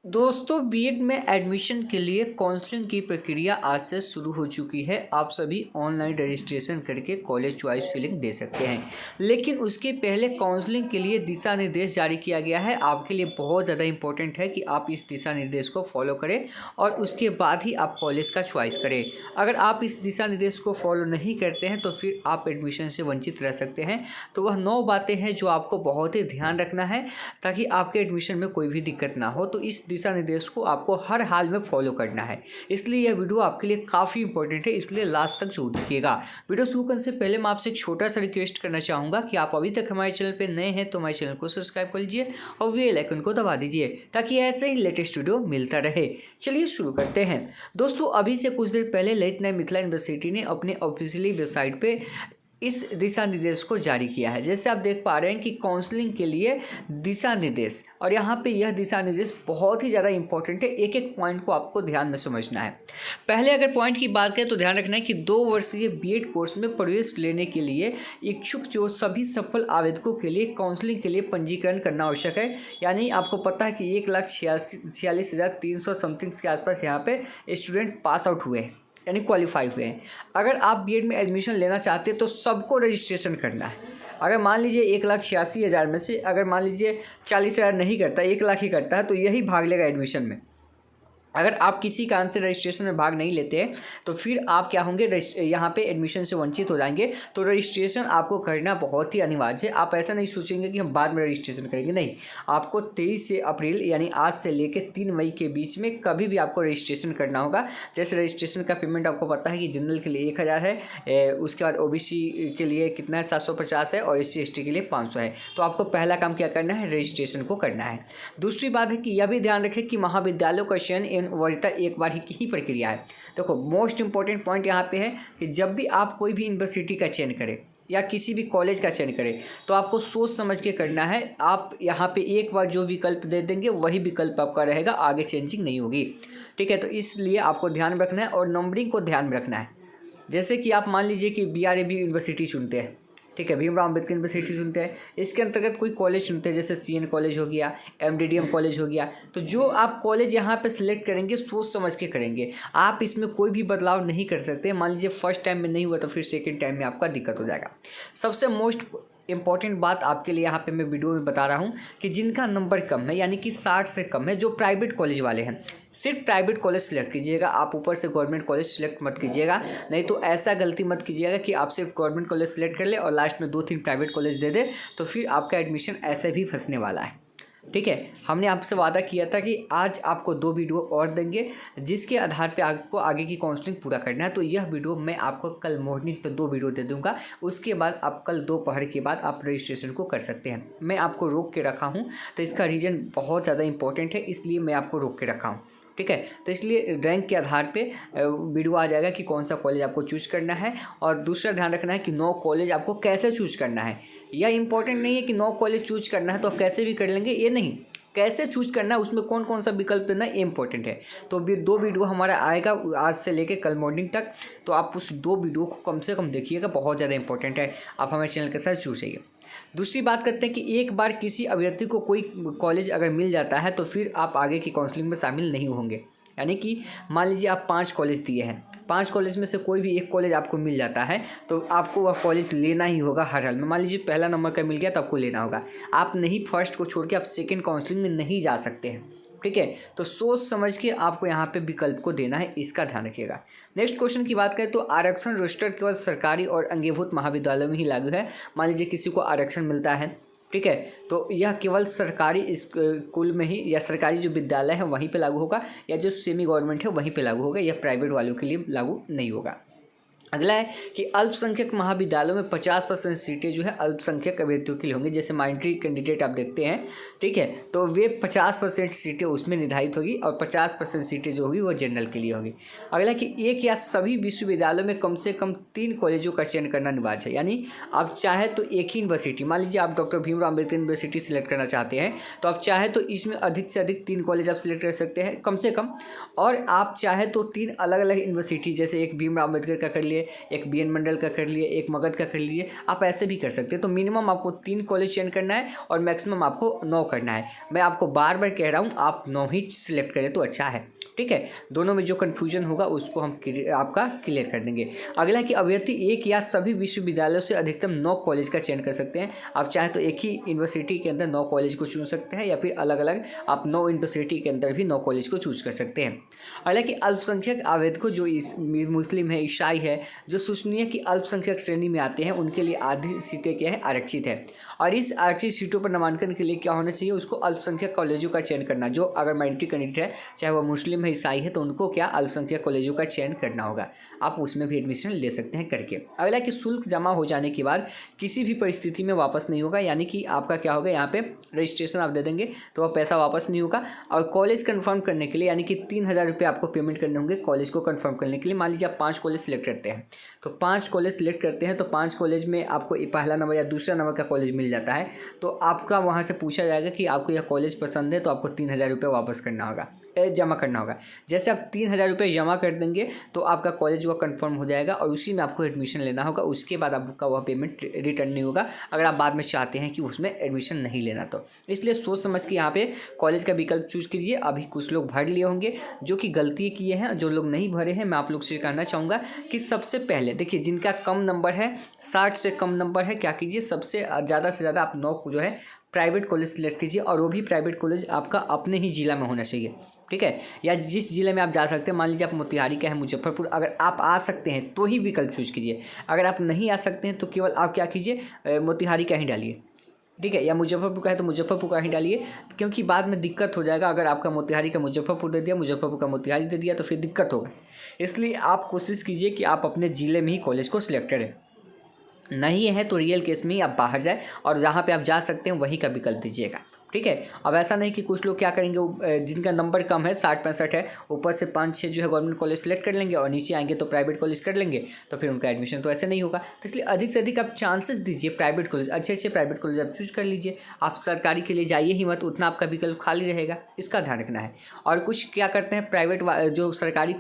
दोस्तों बीएड में एडमिशन के लिए काउंसलिंग की प्रक्रिया आज से शुरू हो चुकी है। आप सभी ऑनलाइन रजिस्ट्रेशन करके कॉलेज चॉइस फिलिंग दे सकते हैं, लेकिन उसके पहले काउंसलिंग के लिए दिशा निर्देश जारी किया गया है। आपके लिए बहुत ज़्यादा इंपॉर्टेंट है कि आप इस दिशा निर्देश को फॉलो करें और उसके बाद ही आप कॉलेज का चॉइस करें। अगर आप इस दिशा निर्देश को फॉलो नहीं करते हैं तो फिर आप एडमिशन से वंचित रह सकते हैं। तो वह 9 बातें हैं जो आपको बहुत ही ध्यान रखना है ताकि आपके एडमिशन में कोई भी दिक्कत ना हो। तो इस दिशा निर्देश को आपको हर हाल में फॉलो करना है, इसलिए यह वीडियो आपके लिए काफ़ी इंपॉर्टेंट है, इसलिए लास्ट तक जरूर देखिएगा। वीडियो शुरू करने से पहले मैं आपसे एक छोटा सा रिक्वेस्ट करना चाहूँगा कि आप अभी तक हमारे चैनल पर नए हैं तो हमारे चैनल को सब्सक्राइब कर लीजिए और बेल आइकन को दबा दीजिए ताकि ऐसे ही लेटेस्ट वीडियो मिलता रहे। चलिए शुरू करते हैं। दोस्तों अभी से कुछ देर पहले ललित नारायण मिथिला यूनिवर्सिटी ने अपने ऑफिशियली वेबसाइट पे इस दिशा निर्देश को जारी किया है। जैसे आप देख पा रहे हैं कि काउंसलिंग के लिए दिशा निर्देश, और यहाँ पे यह दिशा निर्देश बहुत ही ज़्यादा इंपॉर्टेंट है। एक एक पॉइंट को आपको ध्यान में समझना है। पहले अगर पॉइंट की बात करें तो ध्यान रखना है कि 2 वर्षीय बीएड कोर्स में प्रवेश लेने के लिए इच्छुक जो सभी सफल आवेदकों के लिए काउंसलिंग के लिए पंजीकरण करना आवश्यक है। यानी आपको पता है कि 1,46,300 समथिंग के आसपास यहाँ पे स्टूडेंट पास आउट हुए हैं, यानी क्वालिफाई हुए हैं। अगर आप बीएड में एडमिशन लेना चाहते हैं तो सबको रजिस्ट्रेशन करना है। अगर मान लीजिए 1,86,000 में से अगर मान लीजिए 40,000 नहीं करता, 1 लाख ही करता है, तो यही भाग लेगा एडमिशन में। अगर आप किसी कारण से रजिस्ट्रेशन में भाग नहीं लेते हैं तो फिर आप क्या होंगे, यहाँ पे एडमिशन से वंचित हो जाएंगे। तो रजिस्ट्रेशन आपको करना बहुत ही अनिवार्य है। आप ऐसा नहीं सोचेंगे कि हम बाद में रजिस्ट्रेशन करेंगे, नहीं, आपको 23 अप्रैल यानी आज से लेकर 3 मई के बीच में कभी भी आपको रजिस्ट्रेशन करना होगा। जैसे रजिस्ट्रेशन का पेमेंट आपको पता है कि जनरल के लिए 1,000 है, उसके बाद ओबीसी के लिए कितना है 750 है और SC/ST के लिए 500 है। तो आपको पहला काम क्या करना है, रजिस्ट्रेशन को करना है। दूसरी बात है कि यह भी ध्यान रखें कि महाविद्यालयों का चयन वरीयता एक बार ही प्रक्रिया है। देखो मोस्ट इंपॉर्टेंट पॉइंट यहाँ पे है कि जब भी आप कोई भी यूनिवर्सिटी का चयन करें या किसी भी कॉलेज का चयन करें तो आपको सोच समझ के करना है। आप यहाँ पे एक बार जो विकल्प दे देंगे वही विकल्प आपका रहेगा, आगे चेंजिंग नहीं होगी। ठीक है, तो इसलिए आपको ध्यान रखना है और नंबरिंग को ध्यान में रखना है। जैसे कि आप मान लीजिए कि BRAB यूनिवर्सिटी चुनते हैं, ठीक है, भीमराव अम्बेडकर यूनिवर्सिटी चुनते हैं, इसके अंतर्गत कोई कॉलेज चुनते हैं, जैसे CN कॉलेज हो गया, MDDM कॉलेज हो गया। तो जो आप कॉलेज यहाँ पे सिलेक्ट करेंगे सोच समझ के करेंगे। आप इसमें कोई भी बदलाव नहीं कर सकते। मान लीजिए फर्स्ट टाइम में नहीं हुआ तो फिर सेकेंड टाइम में आपका दिक्कत हो जाएगा। सबसे मोस्ट इंपॉर्टेंट बात आपके लिए यहाँ पे मैं वीडियो में बता रहा हूँ कि जिनका नंबर कम है यानी कि 60 से कम है, जो प्राइवेट कॉलेज वाले हैं, सिर्फ प्राइवेट कॉलेज सिलेक्ट कीजिएगा। आप ऊपर से गवर्नमेंट कॉलेज सिलेक्ट मत कीजिएगा, नहीं तो ऐसा गलती मत कीजिएगा कि आप सिर्फ गवर्नमेंट कॉलेज सिलेक्ट कर ले और लास्ट में 2-3 प्राइवेट कॉलेज दे दे, तो फिर आपका एडमिशन ऐसे भी फंसने वाला है। ठीक है, हमने आपसे वादा किया था कि आज आपको 2 वीडियो और देंगे जिसके आधार पे आपको आगे की काउंसलिंग पूरा करना है। तो यह वीडियो मैं आपको कल मॉर्निंग तक 2 वीडियो दे दूंगा, उसके बाद आप कल दोपहर के बाद आप रजिस्ट्रेशन को कर सकते हैं। मैं आपको रोक के रखा हूँ तो इसका रीज़न बहुत ज़्यादा इंपॉर्टेंट है, इसलिए मैं आपको रोक के रखा हूँ। ठीक है, तो इसलिए रैंक के आधार पे वीडियो आ जाएगा कि कौन सा कॉलेज आपको चूज करना है। और दूसरा ध्यान रखना है कि 9 कॉलेज आपको कैसे चूज करना है। यह इंपॉर्टेंट नहीं है कि 9 कॉलेज चूज करना है तो आप कैसे भी कर लेंगे, ये नहीं, कैसे चूज करना है, उसमें कौन कौन सा विकल्प देना है, ये इंपॉर्टेंट है। तो 2 वीडियो हमारा आएगा आज से लेके कल मॉर्निंग तक, तो आप उस 2 वीडियो को कम से कम देखिएगा, बहुत ज़्यादा इंपॉर्टेंट है। आप हमारे चैनल के साथ जुड़ जाइए। दूसरी बात करते हैं कि एक बार किसी अभ्यर्थी को कोई कॉलेज अगर मिल जाता है तो फिर आप आगे की काउंसलिंग में शामिल नहीं होंगे। यानी कि मान लीजिए आप 5 कॉलेज दिए हैं, 5 कॉलेज में से कोई भी एक कॉलेज आपको मिल जाता है तो आपको वह कॉलेज लेना ही होगा हर हाल में। मान लीजिए पहला नंबर का मिल गया तो आपको लेना होगा। आप नहीं, फर्स्ट को छोड़ के आप सेकेंड काउंसलिंग में नहीं जा सकते हैं। ठीक है, तो सोच समझ के आपको यहाँ पे विकल्प को देना है, इसका ध्यान रखिएगा। नेक्स्ट क्वेश्चन की बात करें तो आरक्षण रोस्टर केवल सरकारी और अंगीभूत महाविद्यालयों में ही लागू है। मान लीजिए किसी को आरक्षण मिलता है, ठीक है, तो यह केवल सरकारी स्कूल में ही या सरकारी जो विद्यालय है वहीं पे लागू होगा, या जो सेमी गवर्नमेंट है वहीं पे लागू होगा, यह प्राइवेट वालों के लिए लागू नहीं होगा। अगला है कि अल्पसंख्यक महाविद्यालयों में 50% सीटें जो है अल्पसंख्यक अभ्यर्थियों के लिए होंगी। जैसे माइनॉरिटी कैंडिडेट आप देखते हैं, ठीक है, तो वे 50% सीटें उसमें निर्धारित होगी और 50% सीटें जो होगी वो जनरल के लिए होगी। अगला कि एक या सभी विश्वविद्यालयों में कम से कम 3 कॉलेजों का चयन करना अनिवार्य है। यानी आप चाहे तो एक ही यूनिवर्सिटी, मान लीजिए आप doctor Bhimrao Ambedkar university select करना चाहते हैं तो आप चाहे तो इसमें अधिक से अधिक 3 कॉलेज आप सिलेक्ट कर सकते हैं कम से कम। और आप चाहे तो 3 अलग अलग यूनिवर्सिटी, जैसे एक भीमराव अम्बेडकर का कर लिए, लिए, एक BN मंडल का कर लिए, एक मगध का कर लिए, आप ऐसे भी कर सकते हैं। तो मिनिमम आपको 3 कॉलेज चयन करना है और मैक्सिमम आपको 9 करना है। मैं आपको बार बार कह रहा हूँ, आप 9 ही सिलेक्ट करें तो अच्छा है, ठीक है। दोनों में जो कन्फ्यूजन होगा उसको हम आपका क्लियर कर देंगे। अगला कि अभ्यर्थी एक या सभी विश्वविद्यालयों से अधिकतम 9 कॉलेज का चयन कर सकते हैं। आप चाहे तो एक ही यूनिवर्सिटी के अंदर 9 कॉलेज को चुन सकते हैं, या फिर अलग अलग आप 9 यूनिवर्सिटी के अंदर भी 9 कॉलेज को चूज कर सकते हैं। हालांकि अल्पसंख्यक आवेदकों जो मुस्लिम है, ईसाई है, जो शोषणीय की अल्पसंख्यक श्रेणी में आते हैं, उनके लिए आधी सीटें क्या है, आरक्षित है। और इस आरक्षित सीटों पर नामांकन के लिए क्या होना चाहिए, उसको अल्पसंख्यक कॉलेजों का चयन करना। जो अगर माइनॉरिटी कैंडिडेट है, चाहे वह मुस्लिम है, ईसाई है, तो उनको क्या अल्पसंख्यक कॉलेजों का चयन करना होगा। आप उसमें भी एडमिशन ले सकते हैं करके। अगला कि शुल्क जमा हो जाने के बाद किसी भी परिस्थिति में वापस नहीं होगा, यानी कि आपका क्या होगा, यहाँ पे रजिस्ट्रेशन आप दे देंगे तो वह पैसा वापस नहीं होगा। और कॉलेज कंफर्म करने के लिए यानी कि 3000 रुपये आपको पेमेंट करने होंगे कॉलेज को कंफर्म करने के लिए। मान लीजिए आप 5 कॉलेज सिलेक्ट करते हैं, तो 5 कॉलेज सिलेक्ट करते हैं, तो 5 कॉलेज में आपको पहला नंबर या दूसरा नंबर का कॉलेज मिल जाता है, तो आपका वहाँ से पूछा जाएगा कि आपको यह कॉलेज पसंद है, तो आपको 3000 रुपये वापस करना होगा, जमा करना होगा। जैसे आप 3000 रुपये जमा कर देंगे तो आपका कॉलेज वह कंफर्म हो जाएगा और उसी में आपको एडमिशन लेना होगा। उसके बाद आपका वह पेमेंट रिटर्न नहीं होगा, अगर आप बाद में चाहते हैं कि उसमें एडमिशन नहीं लेना तो। इसलिए सोच समझ के यहाँ पे कॉलेज का विकल्प चूज कीजिए। अभी कुछ लोग भर लिए होंगे जो कि गलती किए हैं, जो लोग नहीं भरे हैं, मैं आप लोग से कहना चाहूँगा कि सबसे पहले देखिए, जिनका कम नंबर है, 60 से कम नंबर है, क्या कीजिए, सबसे ज़्यादा से ज़्यादा आप 9 जो है प्राइवेट कॉलेज सिलेक्ट कीजिए, और वो भी प्राइवेट कॉलेज आपका अपने ही ज़िला में होना चाहिए, ठीक है। या जिस ज़िले में आप जा सकते हैं, मान लीजिए आप मोतिहारी का है, मुजफ्फरपुर, अगर आप आ सकते हैं तो ही विकल्प चूज कीजिए। अगर आप नहीं आ सकते हैं तो केवल आप क्या कीजिए, मोतिहारी का ही डालिए, ठीक है। या मुजफ्फरपुर का है तो मुजफ्फरपुर का ही डालिए, क्योंकि बाद में दिक्कत हो जाएगा। अगर आपका मोतिहारी का मुजफ्फरपुर दे दिया, मुजफ्फरपुर का मोतिहारी दे दिया, तो फिर दिक्कत होगा। इसलिए आप कोशिश कीजिए कि आप अपने ज़िले में ही कॉलेज को सिलेक्ट करें। नहीं है तो रियल केस में ही आप बाहर जाए और जहाँ पे आप जा सकते हैं वही का विकल्प दीजिएगा, ठीक है। अब ऐसा नहीं कि कुछ लोग क्या करेंगे, जिनका नंबर कम है, 60-65 है, ऊपर से 5-6 जो है गवर्नमेंट कॉलेज सेलेक्ट कर लेंगे और नीचे आएंगे तो प्राइवेट कॉलेज कर लेंगे, तो फिर उनका एडमिशन तो ऐसे नहीं होगा। तो इसलिए अधिक से अधिक आप चांसेस दीजिए प्राइवेट कॉलेज, अच्छे प्राइवेट कॉलेज आप चूज कर लीजिए। आप सरकारी के लिए जाइए ही मत, उतना आपका विकल्प खाली रहेगा, इसका ध्यान रखना है। और कुछ क्या करते हैं, प्राइवेट जो सरकारी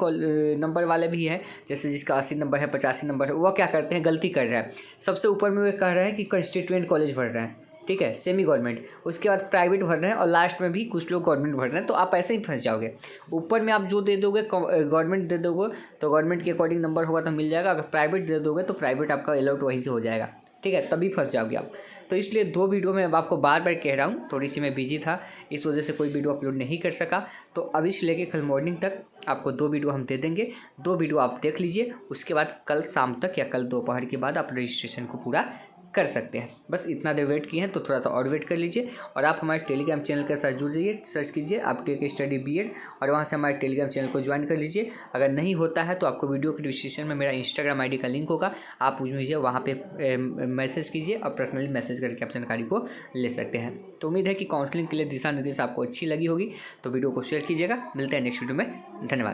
नंबर वाले भी हैं, जैसे जिसका 80 नंबर है, 85 नंबर है, वह क्या करते हैं, गलती कर रहे हैं। सबसे ऊपर में वे कह रहे हैं कि कंस्टिट्यूएंट कॉलेज भर रहे हैं, ठीक है, सेमी गवर्नमेंट, उसके बाद प्राइवेट भर रहे हैं और लास्ट में भी कुछ लोग गवर्नमेंट भर रहे हैं। तो आप ऐसे ही फंस जाओगे। ऊपर में आप जो दे दोगे गवर्नमेंट दे दोगे तो गवर्नमेंट के अकॉर्डिंग नंबर होगा तो मिल जाएगा, अगर प्राइवेट दे दोगे तो प्राइवेट आपका अलॉट वहीं से हो जाएगा, ठीक है, तभी फंस जाओगे आप। तो इसलिए 2 वीडियो में आपको बार बार कह रहा हूँ, थोड़ी सी मैं बिजी था, इस वजह से कोई वीडियो अपलोड नहीं कर सका। तो अभी से लेके कल मॉर्निंग तक आपको 2 वीडियो हम दे देंगे। 2 वीडियो आप देख लीजिए, उसके बाद कल शाम तक या कल दोपहर के बाद आप रजिस्ट्रेशन को पूरा कर सकते हैं। बस इतना देर वेट किए हैं तो थोड़ा सा और वेट कर लीजिए। और आप हमारे टेलीग्राम चैनल के साथ जुड़ जाइए, सर्च कीजिए आप टेक स्टडी BEd और वहाँ से हमारे टेलीग्राम चैनल को ज्वाइन कर लीजिए। अगर नहीं होता है तो आपको वीडियो के डिस्क्रिप्शन में मेरा इंस्टाग्राम ID का लिंक होगा, आप मुझे वहाँ पे मैसेज कीजिए और पर्सनली मैसेज करके आप जानकारी को ले सकते हैं। तो उम्मीद है कि काउंसलिंग के लिए दिशा निर्देश आपको अच्छी लगी होगी, तो वीडियो को शेयर कीजिएगा। मिलते हैं नेक्स्ट वीडियो में, धन्यवाद।